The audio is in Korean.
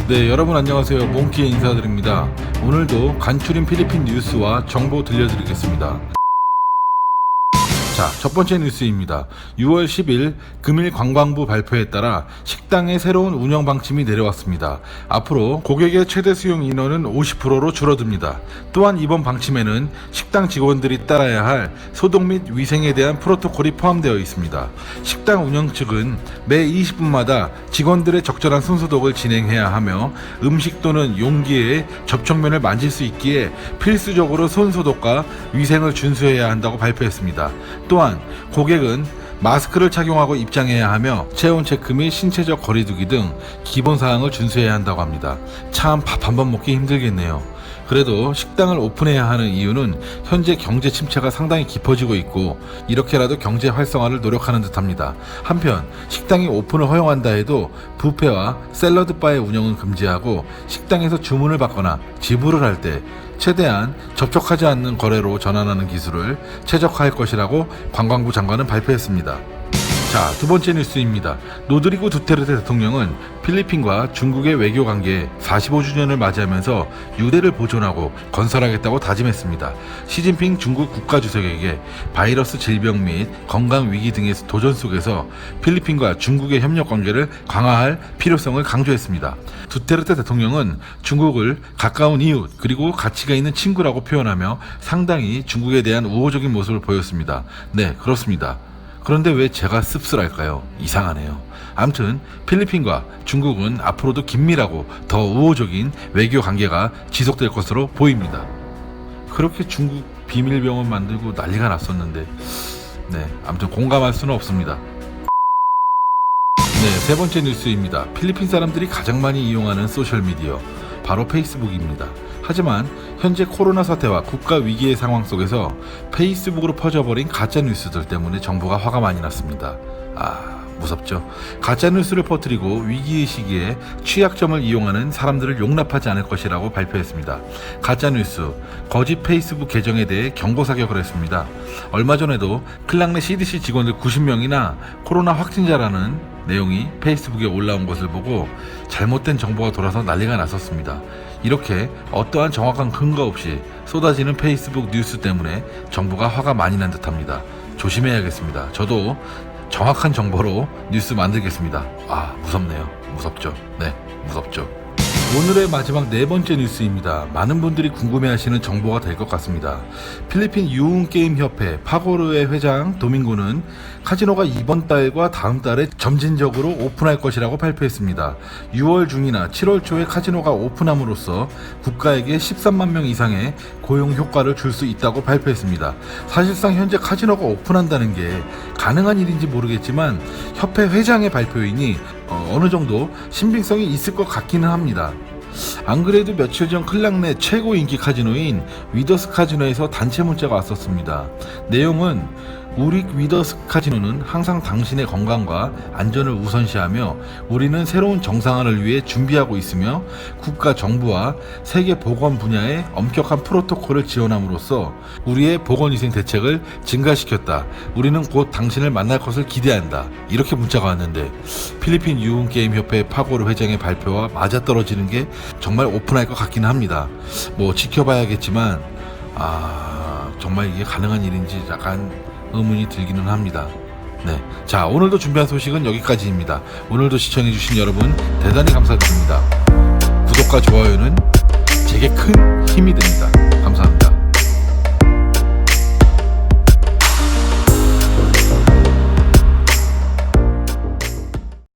네, 여러분 안녕하세요. 몽키의 인사드립니다. 오늘도 간추린 필리핀 뉴스와 정보 들려드리겠습니다. 자, 첫 번째 뉴스입니다. 6월 10일 금일 관광부 발표에 따라 식당의 새로운 운영 방침이 내려왔습니다. 앞으로 고객의 최대 수용 인원은 50%로 줄어듭니다. 또한 이번 방침에는 식당 직원들이 따라야 할 소독 및 위생에 대한 프로토콜이 포함되어 있습니다. 식당 운영 측은 매 20분마다 직원들의 적절한 손소독을 진행해야 하며 음식 또는 용기에 접촉면을 만질 수 있기에 필수적으로 손소독과 위생을 준수해야 한다고 발표했습니다. 또한 고객은 마스크를 착용하고 입장해야 하며 체온 체크 및 신체적 거리두기 등 기본사항을 준수해야 한다고 합니다. 참 밥 한 번 먹기 힘들겠네요. 그래도 식당을 오픈해야 하는 이유는 현재 경제 침체가 상당히 깊어지고 있고 이렇게라도 경제 활성화를 노력하는 듯합니다. 한편 식당이 오픈을 허용한다 해도 뷔페와 샐러드바의 운영은 금지하고 식당에서 주문을 받거나 지불을 할 때 최대한 접촉하지 않는 거래로 전환하는 기술을 최적화할 것이라고 관광부 장관은 발표했습니다. 자, 두 번째 뉴스입니다. 로드리고 두테르테 대통령은 필리핀과 중국의 외교 관계 45주년을 맞이하면서 유대를 보존하고 건설하겠다고 다짐했습니다. 시진핑 중국 국가주석에게 바이러스 질병 및 건강 위기 등의 도전 속에서 필리핀과 중국의 협력 관계를 강화할 필요성을 강조했습니다. 두테르테 대통령은 중국을 가까운 이웃 그리고 가치가 있는 친구라고 표현하며 상당히 중국에 대한 우호적인 모습을 보였습니다. 네, 그렇습니다. 그런데 왜 제가 씁쓸할까요? 이상하네요. 아무튼 필리핀과 중국은 앞으로도 긴밀하고 더 우호적인 외교 관계가 지속될 것으로 보입니다. 그렇게 중국 비밀병원 만들고 난리가 났었는데 아무튼 공감할 수는 없습니다. 네, 세 번째 뉴스입니다. 필리핀 사람들이 가장 많이 이용하는 소셜미디어 바로 페이스북입니다. 하지만 현재 코로나 사태와 국가 위기의 상황 속에서 페이스북으로 퍼져버린 가짜뉴스들 때문에 정부가 화가 많이 났습니다. 무섭죠. 가짜뉴스를 퍼뜨리고 위기의 시기에 취약점을 이용하는 사람들을 용납하지 않을 것이라고 발표했습니다. 가짜뉴스, 거짓 페이스북 계정에 대해 경고 사격을 했습니다. 얼마 전에도 클락내 CDC 직원들 90명이나 코로나 확진자라는 내용이 페이스북에 올라온 것을 보고 잘못된 정보가 돌아서 난리가 났었습니다. 이렇게 어떠한 정확한 근거 없이 쏟아지는 페이스북 뉴스 때문에 정부가 화가 많이 난 듯합니다. 조심해야겠습니다. 저도 정확한 정보로 뉴스 만들겠습니다. 무섭네요. 무섭죠. 네, 무섭죠. 오늘의 마지막 네 번째 뉴스입니다. 많은 분들이 궁금해하시는 정보가 될 것 같습니다. 필리핀 유흥게임협회 파고르의 회장 도밍고는 카지노가 이번 달과 다음 달에 점진적으로 오픈할 것이라고 발표했습니다. 6월 중이나 7월 초에 카지노가 오픈함으로써 국가에게 13만 명 이상의 고용 효과를 줄 수 있다고 발표했습니다. 사실상 현재 카지노가 오픈한다는 게 가능한 일인지 모르겠지만 협회 회장의 발표이니 어느 정도 신빙성이 있을 것 같기는 합니다. 안 그래도 며칠 전 클락 내 최고 인기 카지노인 위더스 카지노에서 단체 문자가 왔었습니다. 내용은 우리 위더스 카지노는 항상 당신의 건강과 안전을 우선시하며 우리는 새로운 정상화를 위해 준비하고 있으며 국가 정부와 세계 보건 분야의 엄격한 프로토콜을 지원함으로써 우리의 보건위생 대책을 증가시켰다. 우리는 곧 당신을 만날 것을 기대한다. 이렇게 문자가 왔는데 필리핀 유흥게임협회 파고르 회장의 발표와 맞아떨어지는 게 정말 오픈할 것 같기는 합니다. 지켜봐야겠지만 정말 이게 가능한 일인지 약간 의문이 들기는 합니다. 네, 자, 오늘도 준비한 소식은 여기까지입니다. 오늘도 시청해주신 여러분 대단히 감사드립니다. 구독과 좋아요는 제게 큰 힘이 됩니다.